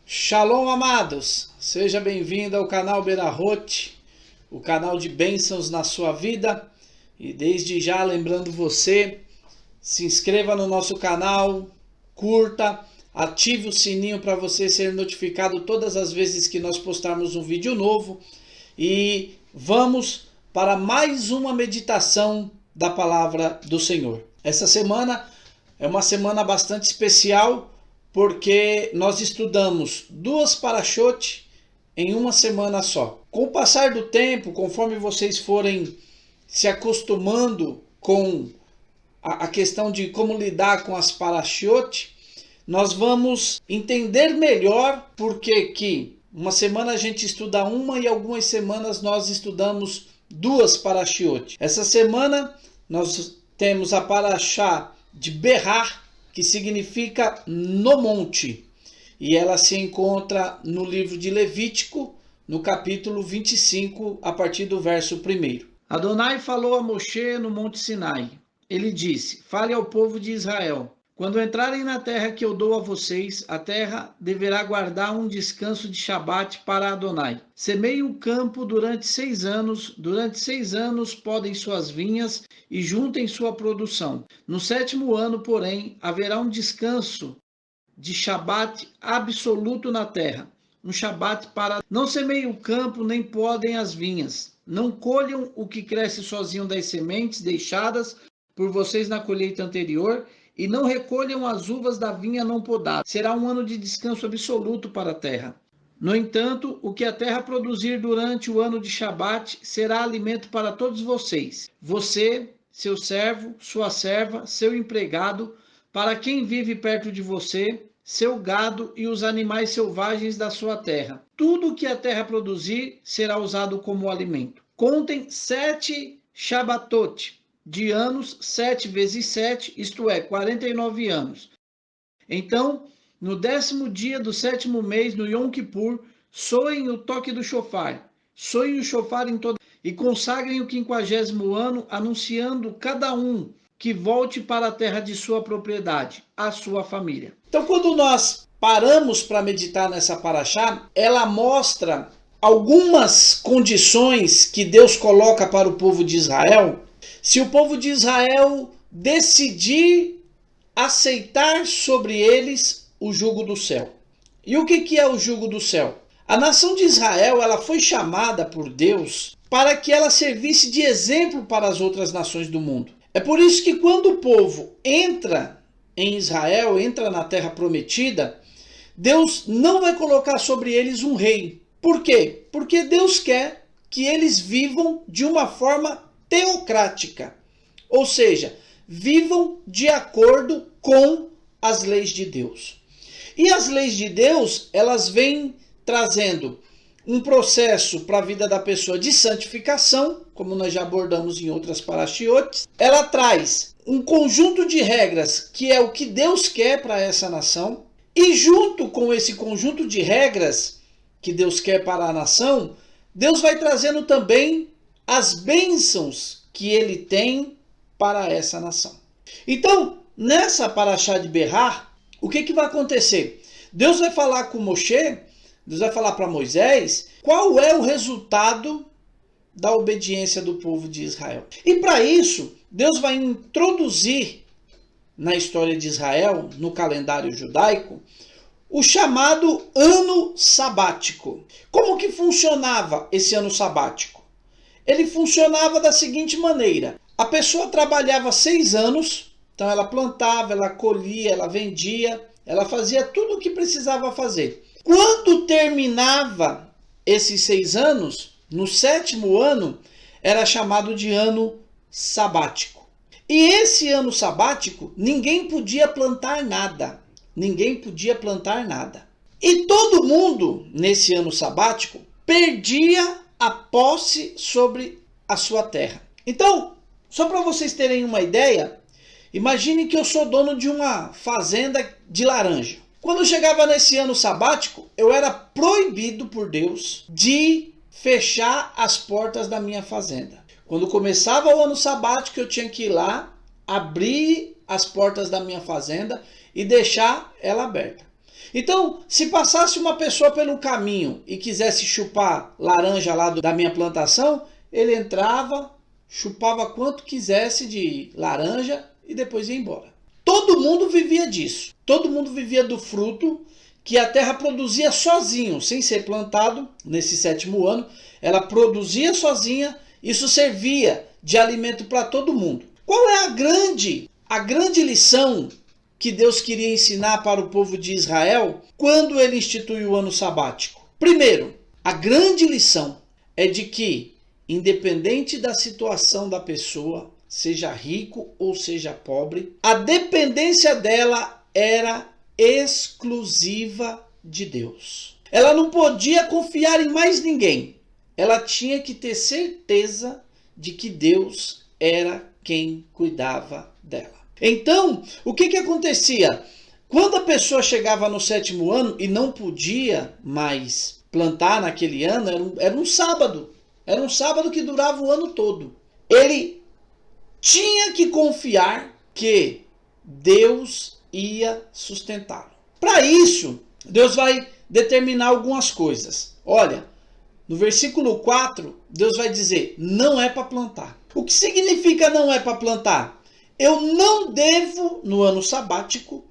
Shalom, amados! Seja bem-vindo ao canal Berahot, o canal de bênçãos na sua vida. E desde já lembrando você, se inscreva no nosso canal, curta, ative o sininho para você ser notificado todas as vezes que nós postarmos um vídeo novo. E vamos para mais uma meditação da palavra do Senhor. Essa semana é uma semana bastante especial, porque nós estudamos 2 parashot em uma semana só. Com o passar do tempo, conforme vocês forem se acostumando com a questão de como lidar com as parashot, nós vamos entender melhor porque que uma semana a gente estuda uma e algumas semanas nós estudamos 2 parashot. Essa semana nós temos a parashá de Berrar, que significa no monte, e ela se encontra no livro de Levítico, no capítulo 25, a partir do verso 1. Adonai falou a Moshe no monte Sinai. Ele disse: fale ao povo de Israel: quando entrarem na terra que eu dou a vocês, a terra deverá guardar um descanso de Shabat para Adonai. Semeie o campo durante 6 anos. Durante 6 anos podem suas vinhas e juntem sua produção. No 7º ano, porém, haverá um descanso de Shabat absoluto na terra. Um Shabat para... Não semeiem o campo, nem podem as vinhas. Não colham o que cresce sozinho das sementes deixadas por vocês na colheita anterior, e não recolham as uvas da vinha não podada. Será um ano de descanso absoluto para a terra. No entanto, o que a terra produzir durante o ano de Shabat será alimento para todos vocês. Você, seu servo, sua serva, seu empregado, para quem vive perto de você, seu gado e os animais selvagens da sua terra. Tudo o que a terra produzir será usado como alimento. Contem 7 Shabatot de anos, 7 vezes 7, isto é, 49 anos. Então, no 10º dia do 7º mês, no Yom Kippur, soem o toque do shofar. Soem o shofar em toda... E consagrem o 50º ano, anunciando cada um que volte para a terra de sua propriedade, a sua família. Então, quando nós paramos para meditar nessa parashá, ela mostra algumas condições que Deus coloca para o povo de Israel, se o povo de Israel decidir aceitar sobre eles o jugo do céu. E o que é o jugo do céu? A nação de Israel, ela foi chamada por Deus para que ela servisse de exemplo para as outras nações do mundo. É por isso que quando o povo entra em Israel, entra na terra prometida, Deus não vai colocar sobre eles um rei. Por quê? Porque Deus quer que eles vivam de uma forma teocrática, ou seja, vivam de acordo com as leis de Deus. E as leis de Deus, elas vêm trazendo um processo para a vida da pessoa de santificação, como nós já abordamos em outras parashiotes. Ela traz um conjunto de regras que é o que Deus quer para essa nação, e junto com esse conjunto de regras que Deus quer para a nação, Deus vai trazendo também as bênçãos que ele tem para essa nação. Então, nessa parashá de Berrar, o que vai acontecer? Deus vai falar com Moshe, Deus vai falar para Moisés qual é o resultado da obediência do povo de Israel. E para isso, Deus vai introduzir na história de Israel, no calendário judaico, o chamado ano sabático. Como que funcionava esse ano sabático? Ele funcionava da seguinte maneira: a pessoa trabalhava 6 anos, então ela plantava, ela colhia, ela vendia, ela fazia tudo o que precisava fazer. Quando terminava esses 6 anos, no 7º ano, era chamado de ano sabático. E esse ano sabático, ninguém podia plantar nada. Ninguém podia plantar nada. E todo mundo, nesse ano sabático, perdia a posse sobre a sua terra. Então, só para vocês terem uma ideia, imagine que eu sou dono de uma fazenda de laranja. Quando chegava nesse ano sabático, eu era proibido por Deus de fechar as portas da minha fazenda. Quando começava o ano sabático, eu tinha que ir lá, abrir as portas da minha fazenda e deixar ela aberta. Então, se passasse uma pessoa pelo caminho e quisesse chupar laranja lá da minha plantação, ele entrava, chupava quanto quisesse de laranja e depois ia embora. Todo mundo vivia disso. Todo mundo vivia do fruto que a terra produzia sozinho, sem ser plantado. Nesse 7º ano, ela produzia sozinha. Isso servia de alimento para todo mundo. Qual é a grande lição que Deus queria ensinar para o povo de Israel quando ele instituiu o ano sabático? Primeiro, a grande lição é de que, independente da situação da pessoa, seja rico ou seja pobre, a dependência dela era exclusiva de Deus. Ela não podia confiar em mais ninguém. Ela tinha que ter certeza de que Deus era quem cuidava dela. Então, o que acontecia? Quando a pessoa chegava no 7º ano e não podia mais plantar naquele ano, era um sábado. Era um sábado que durava o ano todo. Ele tinha que confiar que Deus ia sustentá-lo. Para isso, Deus vai determinar algumas coisas. Olha, no versículo 4, Deus vai dizer, não é para plantar. O que significa não é para plantar? Eu não devo, no ano sabático,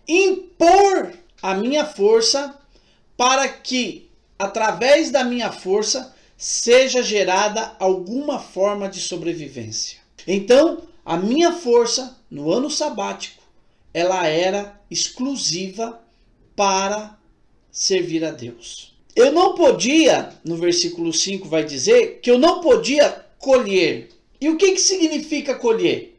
impor a minha força para que, através da minha força, seja gerada alguma forma de sobrevivência. Então, a minha força, no ano sabático, ela era exclusiva para servir a Deus. Eu não podia, no versículo 5 vai dizer, que eu não podia colher. E o que significa colher?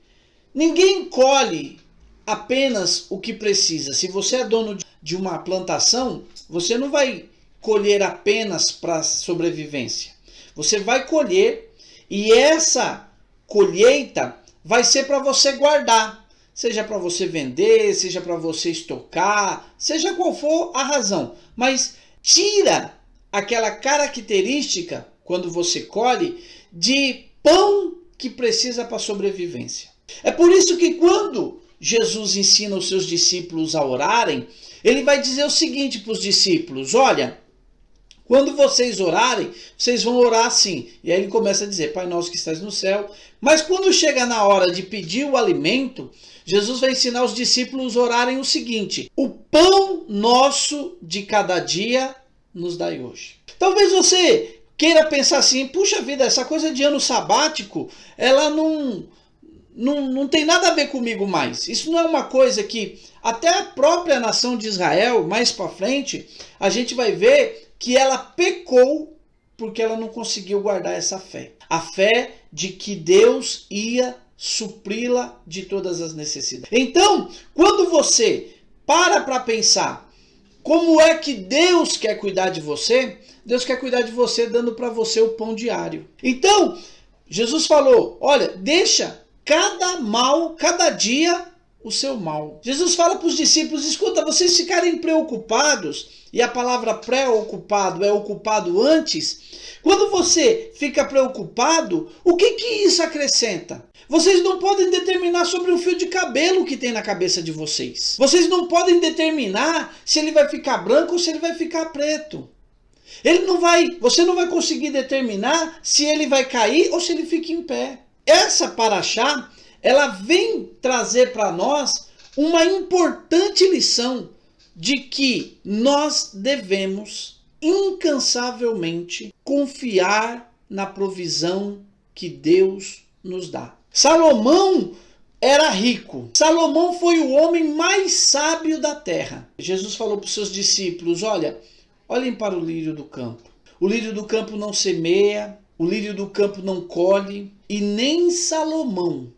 Ninguém colhe apenas o que precisa. Se você é dono de uma plantação, você não vai colher apenas para sobrevivência. Você vai colher e essa colheita vai ser para você guardar. Seja para você vender, seja para você estocar, seja qual for a razão. Mas tira aquela característica, quando você colhe, de pão que precisa para a sobrevivência. É por isso que quando Jesus ensina os seus discípulos a orarem, ele vai dizer o seguinte para os discípulos, olha, quando vocês orarem, vocês vão orar assim. E aí ele começa a dizer, Pai nosso que estás no céu. Mas quando chega na hora de pedir o alimento, Jesus vai ensinar os discípulos a orarem o seguinte, o pão nosso de cada dia nos dai hoje. Talvez você queira pensar assim, puxa vida, essa coisa de ano sabático, ela não tem nada a ver comigo mais. Isso não é uma coisa que até a própria nação de Israel, mais para frente, a gente vai ver que ela pecou porque ela não conseguiu guardar essa fé. A fé de que Deus ia supri-la de todas as necessidades. Então, quando você para pensar como é que Deus quer cuidar de você, Deus quer cuidar de você dando para você o pão diário. Então, Jesus falou, olha, deixa cada dia o seu mal. Jesus fala para os discípulos, escuta, vocês ficarem preocupados, e a palavra preocupado é ocupado antes, quando você fica preocupado, o que isso acrescenta? Vocês não podem determinar sobre o fio de cabelo que tem na cabeça de vocês. Vocês não podem determinar se ele vai ficar branco ou se ele vai ficar preto. Você não vai conseguir determinar se ele vai cair ou se ele fica em pé. Essa paraxá, ela vem trazer para nós uma importante lição de que nós devemos incansavelmente confiar na provisão que Deus nos dá. Salomão era rico. Salomão foi o homem mais sábio da terra. Jesus falou para os seus discípulos, olhem para o lírio do campo. O lírio do campo não semeia, o lírio do campo não colhe, e nem Salomão,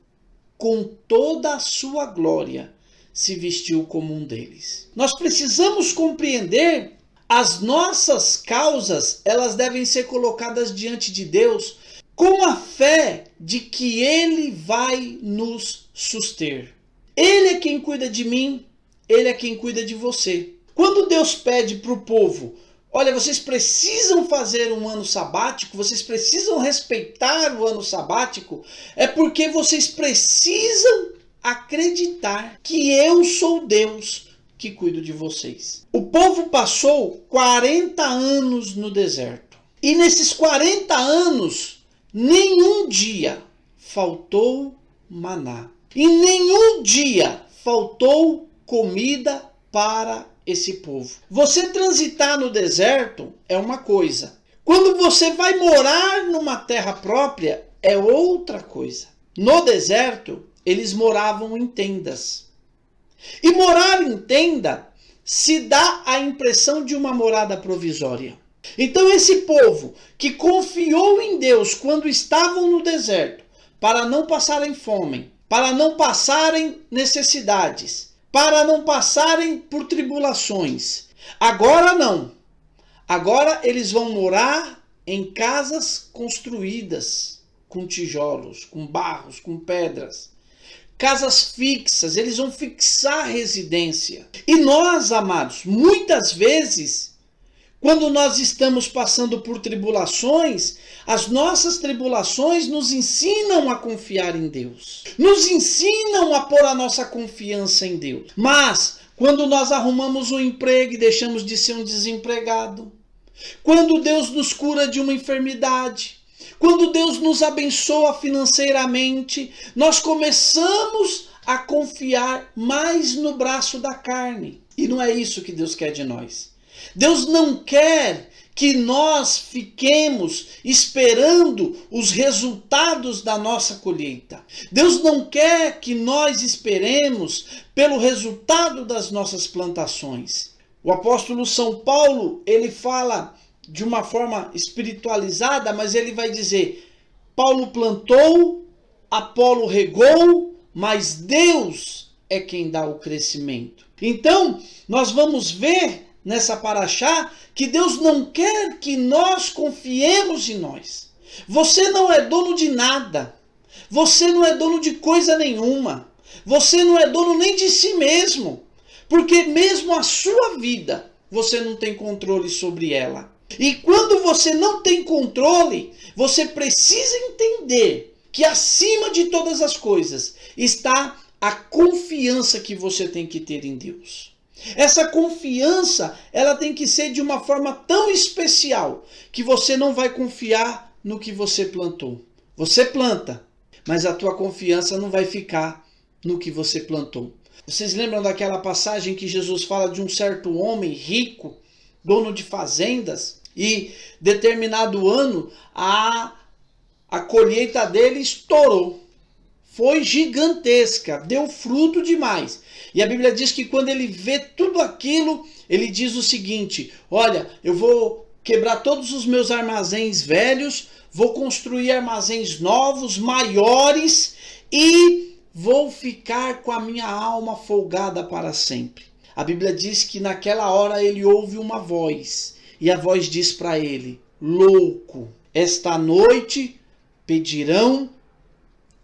com toda a sua glória, se vestiu como um deles. Nós precisamos compreender as nossas causas, elas devem ser colocadas diante de Deus com a fé de que Ele vai nos suster. Ele é quem cuida de mim, Ele é quem cuida de você. Quando Deus pede para o povo, olha, vocês precisam fazer um ano sabático, vocês precisam respeitar o ano sabático, é porque vocês precisam acreditar que eu sou Deus, que cuido de vocês. O povo passou 40 anos no deserto. E nesses 40 anos, nenhum dia faltou maná. E nenhum dia faltou comida para esse povo. Você transitar no deserto é uma coisa. Quando você vai morar numa terra própria, é outra coisa. No deserto, eles moravam em tendas. E morar em tenda se dá a impressão de uma morada provisória. Então esse povo que confiou em Deus quando estavam no deserto, para não passarem fome, para não passarem necessidades, para não passarem por tribulações, agora não. Agora eles vão morar em casas construídas com tijolos, com barros, com pedras. Casas fixas, eles vão fixar a residência. E nós, amados, muitas vezes, quando nós estamos passando por tribulações, as nossas tribulações nos ensinam a confiar em Deus. Nos ensinam a pôr a nossa confiança em Deus. Mas, quando nós arrumamos um emprego e deixamos de ser um desempregado, quando Deus nos cura de uma enfermidade, quando Deus nos abençoa financeiramente, nós começamos a confiar mais no braço da carne. E não é isso que Deus quer de nós. Deus não quer que nós fiquemos esperando os resultados da nossa colheita. Deus não quer que nós esperemos pelo resultado das nossas plantações. O apóstolo São Paulo, ele fala de uma forma espiritualizada, mas ele vai dizer: Paulo plantou, Apolo regou, mas Deus é quem dá o crescimento. Então, nós vamos ver nessa paraxá que Deus não quer que nós confiemos em nós. Você não é dono de nada. Você não é dono de coisa nenhuma. Você não é dono nem de si mesmo. Porque mesmo a sua vida, você não tem controle sobre ela. E quando você não tem controle, você precisa entender que acima de todas as coisas está a confiança que você tem que ter em Deus. Essa confiança, ela tem que ser de uma forma tão especial que você não vai confiar no que você plantou. Você planta, mas a tua confiança não vai ficar no que você plantou. Vocês lembram daquela passagem que Jesus fala de um certo homem rico, dono de fazendas, e determinado ano a colheita dele estourou. Foi gigantesca, deu fruto demais. E a Bíblia diz que quando ele vê tudo aquilo, ele diz o seguinte: olha, eu vou quebrar todos os meus armazéns velhos, vou construir armazéns novos, maiores, e vou ficar com a minha alma folgada para sempre. A Bíblia diz que naquela hora ele ouve uma voz, e a voz diz para ele: louco, esta noite pedirão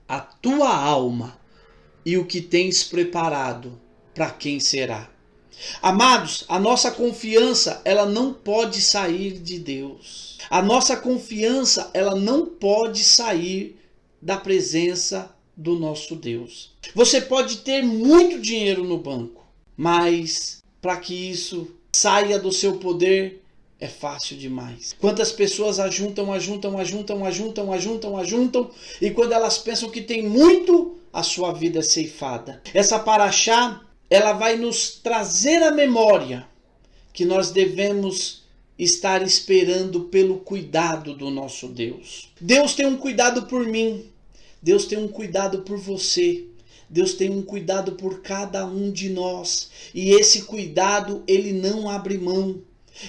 a tua alma, e o que tens preparado, para quem será? Amados, a nossa confiança, ela não pode sair de Deus. A nossa confiança, ela não pode sair da presença do nosso Deus. Você pode ter muito dinheiro no banco, mas para que isso saia do seu poder, é fácil demais. Quantas pessoas ajuntam, e quando elas pensam que tem muito, a sua vida é ceifada. Essa paraxá, ela vai nos trazer a memória que nós devemos estar esperando pelo cuidado do nosso Deus. Deus tem um cuidado por mim. Deus tem um cuidado por você. Deus tem um cuidado por cada um de nós. E esse cuidado, ele não abre mão.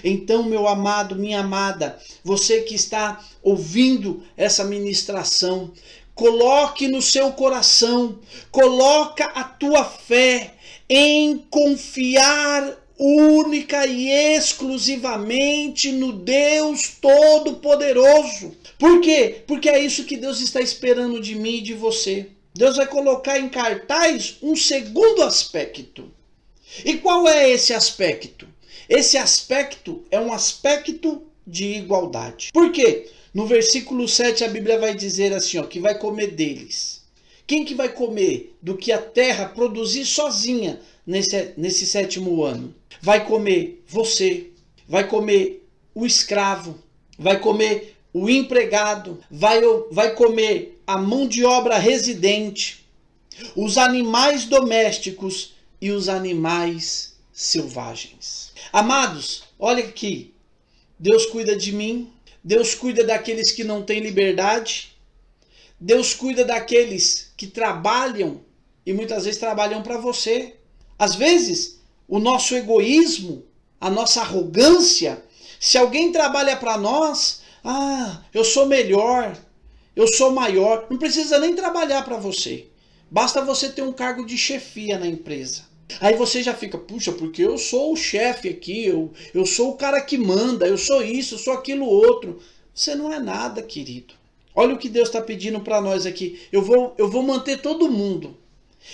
Então, meu amado, minha amada, você que está ouvindo essa ministração, coloque no seu coração, coloca a tua fé em confiar única e exclusivamente no Deus Todo-Poderoso. Por quê? Porque é isso que Deus está esperando de mim e de você. Deus vai colocar em cartaz um segundo aspecto. E qual é esse aspecto? Esse aspecto é um aspecto de igualdade. Por quê? No versículo 7 a Bíblia vai dizer assim, ó, que vai comer deles. Quem que vai comer do que a terra produzir sozinha nesse sétimo ano? Vai comer você, vai comer o escravo, vai comer o empregado, vai comer a mão de obra residente, os animais domésticos e os animais selvagens. Amados, olha aqui, Deus cuida de mim, Deus cuida daqueles que não têm liberdade, Deus cuida daqueles que trabalham e muitas vezes trabalham para você. Às vezes, o nosso egoísmo, a nossa arrogância, se alguém trabalha para nós, eu sou melhor, eu sou maior, não precisa nem trabalhar para você. Basta você ter um cargo de chefia na empresa. Aí você já fica, puxa, porque eu sou o chefe aqui, eu sou o cara que manda, eu sou isso, eu sou aquilo outro. Você não é nada, querido. Olha o que Deus está pedindo para nós aqui. Eu vou manter todo mundo.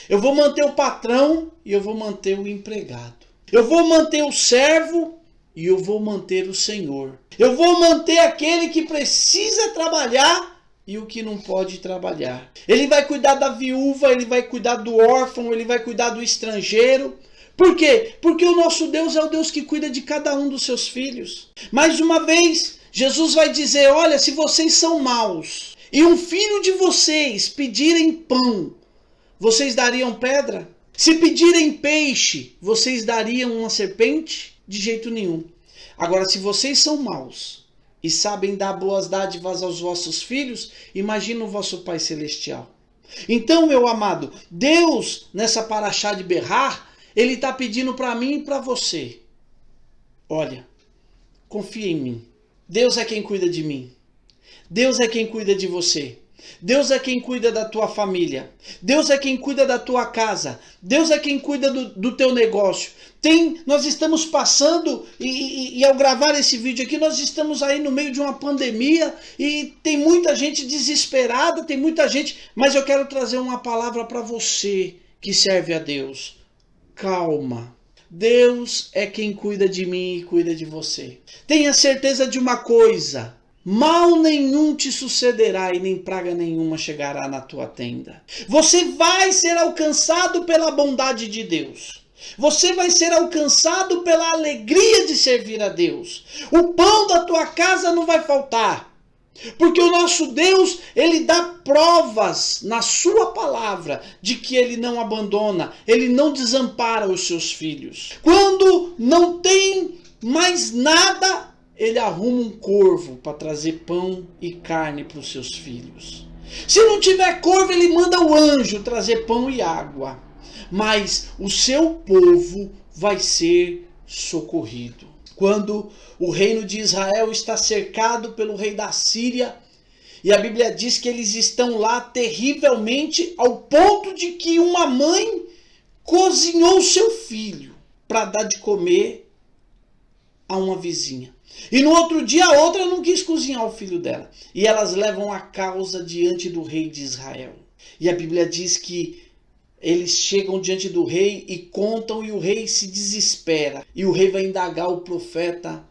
Eu vou manter o patrão e eu vou manter o empregado. Eu vou manter o servo e eu vou manter o Senhor. Eu vou manter aquele que precisa trabalhar e o que não pode trabalhar. Ele vai cuidar da viúva, ele vai cuidar do órfão, ele vai cuidar do estrangeiro. Por quê? Porque o nosso Deus é o Deus que cuida de cada um dos seus filhos. Mais uma vez, Jesus vai dizer, olha, se vocês são maus e um filho de vocês pedirem pão, vocês dariam pedra? Se pedirem peixe, vocês dariam uma serpente? De jeito nenhum. Agora, se vocês são maus e sabem dar boas dádivas aos vossos filhos, imagina o vosso Pai Celestial. Então, meu amado, Deus, nessa paraxá de Berrar, Ele está pedindo para mim e para você. Olha, confia em mim. Deus é quem cuida de mim. Deus é quem cuida de você. Deus é quem cuida da tua família. Deus é quem cuida da tua casa. Deus é quem cuida do teu negócio. Nós estamos passando, e ao gravar esse vídeo aqui, nós estamos aí no meio de uma pandemia e tem muita gente desesperada, tem muita gente, mas eu quero trazer uma palavra para você que serve a Deus. Calma. Deus é quem cuida de mim e cuida de você. Tenha certeza de uma coisa. Mal nenhum te sucederá e nem praga nenhuma chegará na tua tenda. Você vai ser alcançado pela bondade de Deus. Você vai ser alcançado pela alegria de servir a Deus. O pão da tua casa não vai faltar. Porque o nosso Deus, Ele dá provas na sua palavra de que Ele não abandona, Ele não desampara os seus filhos. Quando não tem mais nada, Ele arruma um corvo para trazer pão e carne para os seus filhos. Se não tiver corvo, Ele manda o anjo trazer pão e água. Mas o seu povo vai ser socorrido. Quando o reino de Israel está cercado pelo rei da Síria, e a Bíblia diz que eles estão lá terrivelmente, ao ponto de que uma mãe cozinhou seu filho para dar de comer a uma vizinha. E no outro dia a outra não quis cozinhar o filho dela. E elas levam a causa diante do rei de Israel. E a Bíblia diz que eles chegam diante do rei e contam, e o rei se desespera. E o rei vai indagar o profeta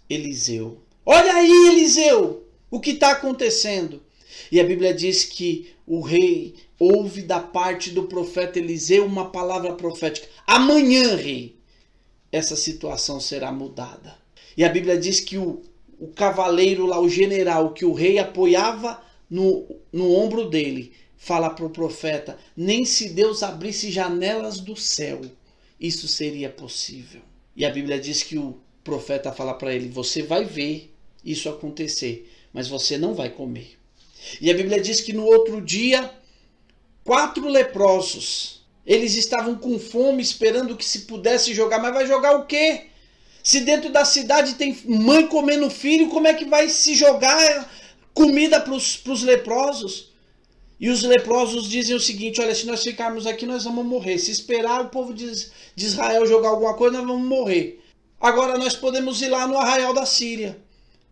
Eliseu. Olha aí, Eliseu, o que está acontecendo? E a Bíblia diz que o rei ouve da parte do profeta Eliseu uma palavra profética. Amanhã, rei, essa situação será mudada. E a Bíblia diz que o cavaleiro lá, o general, que o rei apoiava no ombro dele, fala para o profeta, nem se Deus abrisse janelas do céu, isso seria possível. E a Bíblia diz que o profeta fala para ele, você vai ver isso acontecer, mas você não vai comer. E a Bíblia diz que no outro dia, 4 leprosos, eles estavam com fome, esperando que se pudesse jogar, mas vai jogar o quê? Se dentro da cidade tem mãe comendo filho, como é que vai se jogar comida para os leprosos? E os leprosos dizem o seguinte, olha, se nós ficarmos aqui, nós vamos morrer. Se esperar o povo de Israel jogar alguma coisa, nós vamos morrer. Agora nós podemos ir lá no arraial da Síria.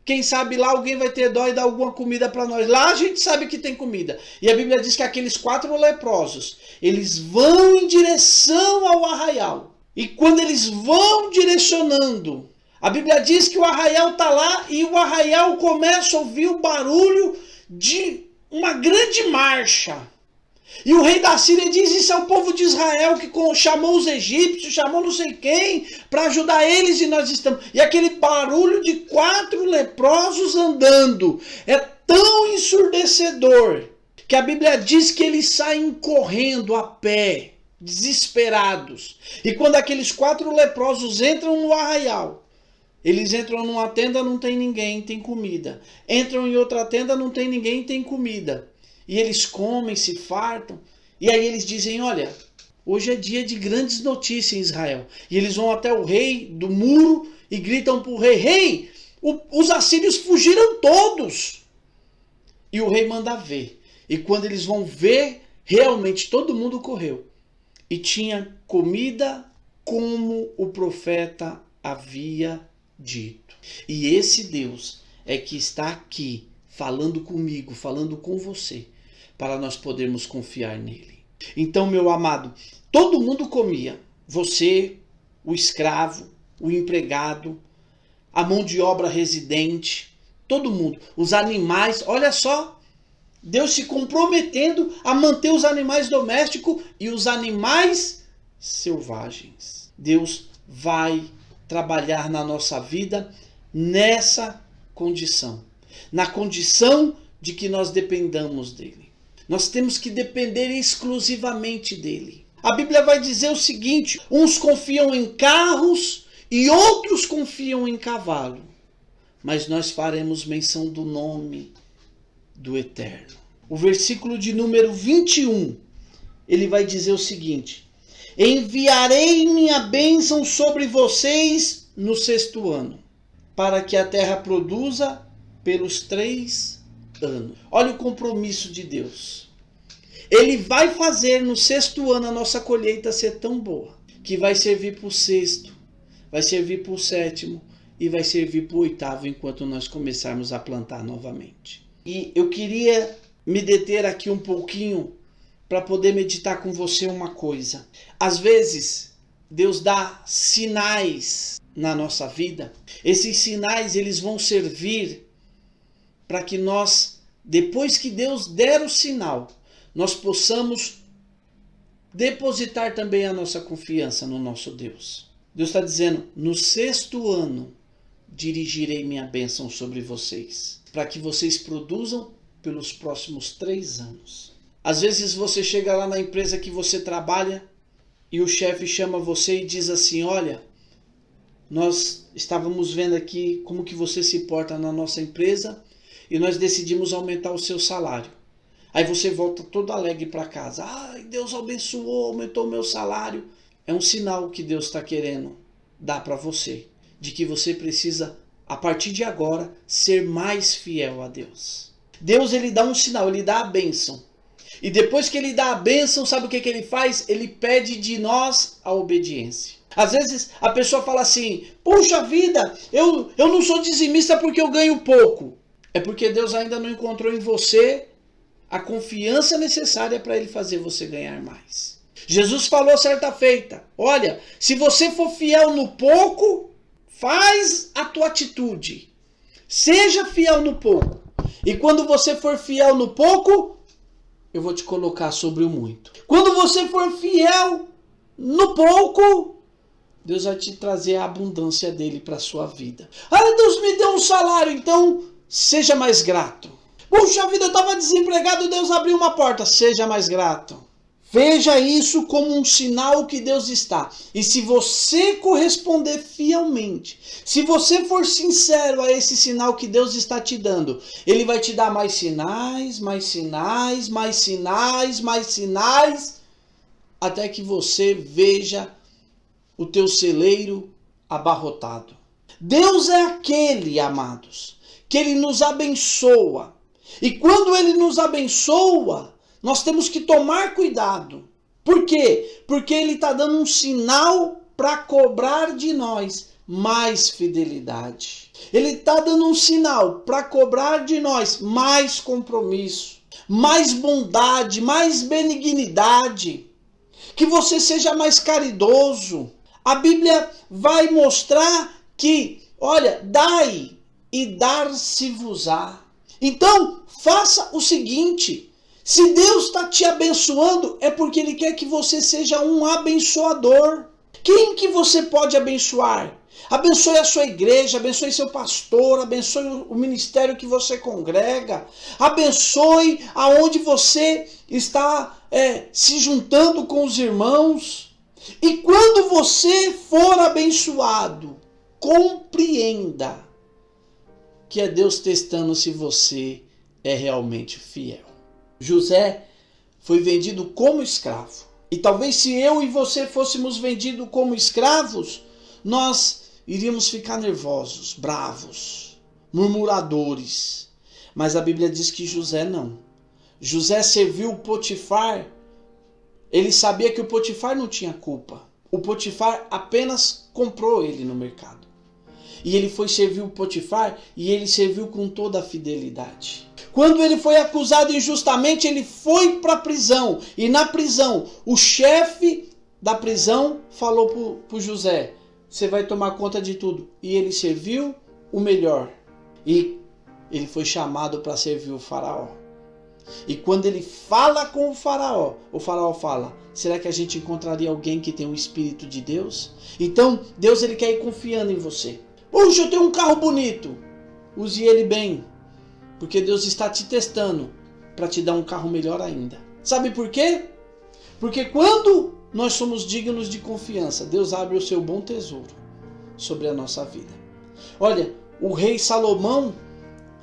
Quem sabe lá alguém vai ter dó e dar alguma comida para nós. Lá a gente sabe que tem comida. E a Bíblia diz que aqueles 4 leprosos, eles vão em direção ao arraial. E quando eles vão direcionando, a Bíblia diz que o arraial está lá e o arraial começa a ouvir o barulho de uma grande marcha. E o rei da Síria diz, isso é o povo de Israel que chamou os egípcios, chamou não sei quem, para ajudar eles e nós estamos... E aquele barulho de 4 leprosos andando é tão ensurdecedor que a Bíblia diz que eles saem correndo a pé, desesperados. E quando aqueles 4 leprosos entram no arraial, eles entram numa tenda, não tem ninguém, tem comida. Entram em outra tenda, não tem ninguém, tem comida. E eles comem, se fartam. E aí eles dizem, olha, hoje é dia de grandes notícias em Israel. E eles vão até o rei do muro e gritam para o rei, rei, os assírios fugiram todos. E o rei manda ver. E quando eles vão ver, realmente todo mundo correu. E tinha comida como o profeta havia dito. E esse Deus é que está aqui falando comigo, falando com você, para nós podermos confiar nele. Então, meu amado, todo mundo comia. Você, o escravo, o empregado, a mão de obra residente, todo mundo. Os animais, olha só, Deus se comprometendo a manter os animais domésticos e os animais selvagens. Deus vai trabalhar na nossa vida nessa condição. Na condição de que nós dependamos dele. Nós temos que depender exclusivamente dele. A Bíblia vai dizer o seguinte, uns confiam em carros e outros confiam em cavalo. Mas nós faremos menção do nome do Eterno. O versículo de número 21, ele vai dizer o seguinte, enviarei minha bênção sobre vocês no 6º ano, para que a terra produza pelos 3 anos. Olha o compromisso de Deus. Ele vai fazer no 6º ano a nossa colheita ser tão boa, que vai servir para o 6º, vai servir para o 7º e vai servir para o 8º enquanto nós começarmos a plantar novamente. E eu queria me deter aqui um pouquinho para poder meditar com você uma coisa. Às vezes, Deus dá sinais na nossa vida. Esses sinais, eles vão servir para que nós, depois que Deus der o sinal, nós possamos depositar também a nossa confiança no nosso Deus. Deus está dizendo, no 6º ano, dirigirei minha bênção sobre vocês, para que vocês produzam pelos próximos 3 anos. Às vezes você chega lá na empresa que você trabalha e o chefe chama você e diz assim, olha, nós estávamos vendo aqui como que você se porta na nossa empresa e nós decidimos aumentar o seu salário. Aí você volta todo alegre para casa. Ai, Deus abençoou, aumentou o meu salário. É um sinal que Deus está querendo dar para você, de que você precisa, a partir de agora, ser mais fiel a Deus. Deus, ele dá um sinal, ele dá a bênção. E depois que ele dá a bênção, sabe o que ele faz? Ele pede de nós a obediência. Às vezes a pessoa fala assim, puxa vida, eu não sou dizimista porque eu ganho pouco. É porque Deus ainda não encontrou em você a confiança necessária para ele fazer você ganhar mais. Jesus falou certa feita, olha, se você for fiel no pouco, faz a tua atitude. Seja fiel no pouco. E quando você for fiel no pouco, eu vou te colocar sobre o muito. Quando você for fiel no pouco, Deus vai te trazer a abundância dele para a sua vida. Ah, Deus me deu um salário, então seja mais grato. Puxa vida, eu estava desempregado, Deus abriu uma porta. Seja mais grato. Veja isso como um sinal que Deus está. E se você corresponder fielmente, se você for sincero a esse sinal que Deus está te dando, Ele vai te dar mais sinais, mais sinais, mais sinais, mais sinais, até que você veja o teu celeiro abarrotado. Deus é aquele, amados, que Ele nos abençoa. E quando Ele nos abençoa, nós temos que tomar cuidado. Por quê? Porque Ele está dando um sinal para cobrar de nós mais fidelidade. Ele está dando um sinal para cobrar de nós mais compromisso, mais bondade, mais benignidade. Que você seja mais caridoso. A Bíblia vai mostrar que, olha, dai e dar-se-vos-á. Então, faça o seguinte. Se Deus está te abençoando, é porque Ele quer que você seja um abençoador. Quem que você pode abençoar? Abençoe a sua igreja, abençoe seu pastor, abençoe o ministério que você congrega, abençoe aonde você está se juntando com os irmãos. E quando você for abençoado, compreenda que é Deus testando se você é realmente fiel. José foi vendido como escravo. E talvez se eu e você fôssemos vendidos como escravos, nós iríamos ficar nervosos, bravos, murmuradores. Mas a Bíblia diz que José não. José serviu Potifar. Ele sabia que o Potifar não tinha culpa. O Potifar apenas comprou ele no mercado. E ele foi servir o Potifar e ele serviu com toda a fidelidade. Quando ele foi acusado injustamente, ele foi para a prisão. E na prisão, o chefe da prisão falou para José: você vai tomar conta de tudo. E ele serviu o melhor. E ele foi chamado para servir o faraó. E quando ele fala com o faraó fala: será que a gente encontraria alguém que tem o Espírito de Deus? Então, Deus ele quer ir confiando em você. Hoje eu tenho um carro bonito. Use ele bem. Porque Deus está te testando para te dar um carro melhor ainda. Sabe por quê? Porque quando nós somos dignos de confiança, Deus abre o seu bom tesouro sobre a nossa vida. Olha, o rei Salomão,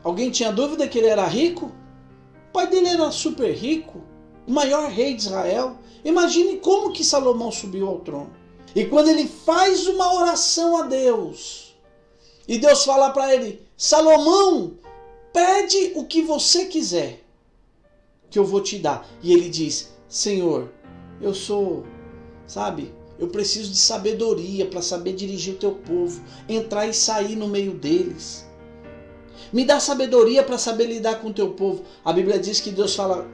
alguém tinha dúvida que ele era rico? O pai dele era super rico, o maior rei de Israel. Imagine como que Salomão subiu ao trono. E quando ele faz uma oração a Deus, e Deus fala para ele: Salomão, pede o que você quiser, que eu vou te dar. E ele diz: Senhor, eu preciso de sabedoria para saber dirigir o teu povo, entrar e sair no meio deles. Me dá sabedoria para saber lidar com o teu povo. A Bíblia diz que Deus fala: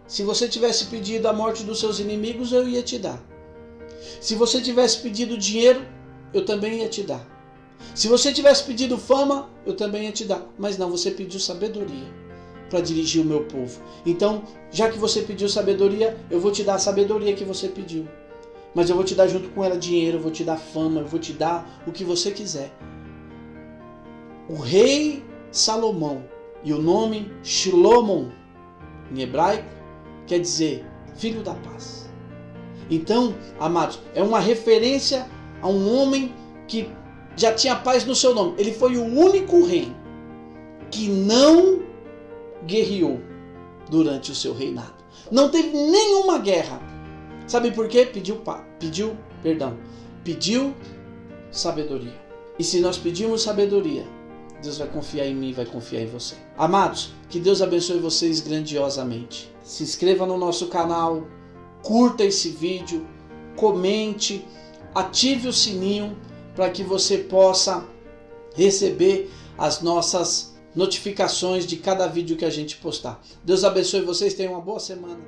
se você tivesse pedido a morte dos seus inimigos, eu ia te dar. Se você tivesse pedido dinheiro, eu também ia te dar. Se você tivesse pedido fama, eu também ia te dar. Mas não, você pediu sabedoria para dirigir o meu povo. Então, já que você pediu sabedoria, eu vou te dar a sabedoria que você pediu. Mas eu vou te dar junto com ela dinheiro, eu vou te dar fama, eu vou te dar o que você quiser. O rei Salomão, e o nome Shlomo, em hebraico, quer dizer filho da paz. Então, amados, é uma referência a um homem que já tinha paz no seu nome. Ele foi o único rei que não guerreou durante o seu reinado. Não teve nenhuma guerra. Sabe por quê? Pediu sabedoria. E se nós pedirmos sabedoria, Deus vai confiar em mim, vai confiar em você. Amados, que Deus abençoe vocês grandiosamente. Se inscreva no nosso canal, curta esse vídeo, comente, ative o sininho para que você possa receber as nossas notificações de cada vídeo que a gente postar. Deus abençoe vocês, tenham uma boa semana.